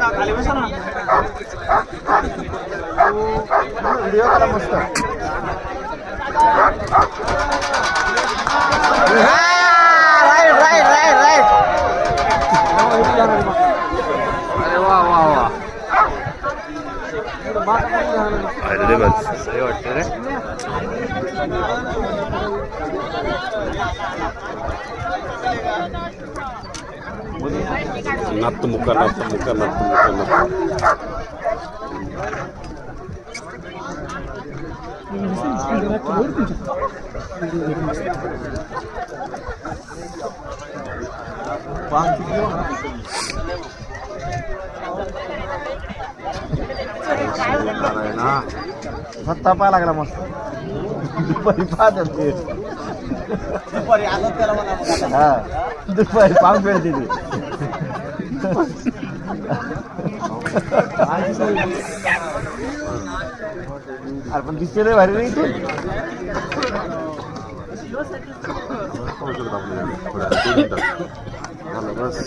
खाली बसा ना व्हिडिओ करा मस्त राईट अरे वा वा वा अरे बस सही वाटतं रे नत्तमुख सत्ता पाय लागला मस्त दुपारी पाहत दुपारी आलं त्याला हा दुपारी पाहून मिळते ती अरे पण दिसते नाही भारी नाही बस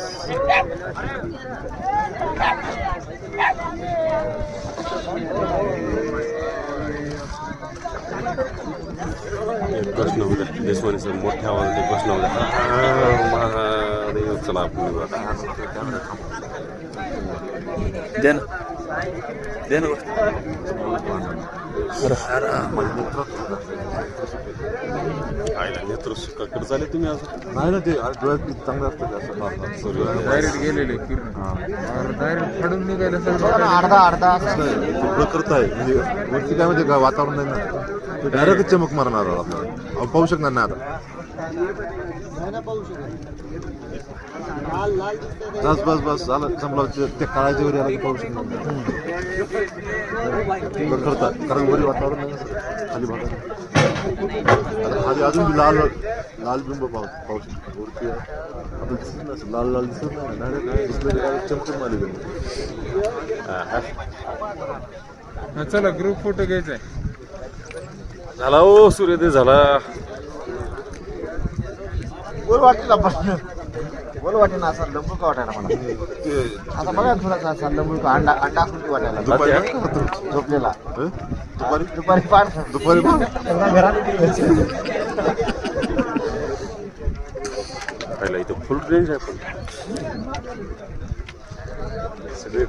प्रश्न होता देशवानीचा मोठ्या आवाजाचे प्रश्न होता महादेव चला आपण दे ना नेत्र सुखाकडे झाले तुम्ही आज नाही ना ते डोळ्यात चांगलं असतं डायरेक्ट गेलेले डायरेक्ट फाडून निघायला अर्धा करत आहे म्हणजे वरती काय म्हणजे वातावरण नाही ना ते डायरेक्ट चमक मारणार आपल्याला पाहू शकणार नाही आता बस झालं समजा ते काळाच्या वरी आला पाहू शकणार करतात कारण वरी वातावरण नाही खाली भागात अजून लाल बिंब पाहू शकतो वरती लाल दिसत नाही डायरेक्ट चमचम मारली चला ग्रुप फोटो घ्यायचा झाला ओ सूर्योदय झाला बोल वाटला बोल वाटे ना असा लंबू का वाटायला मला आता बघा थोडासा असा लंबू का अंडा आकृती वाटायला झोपलेला दुपारी घरात इथं फुल रेंज आहे पण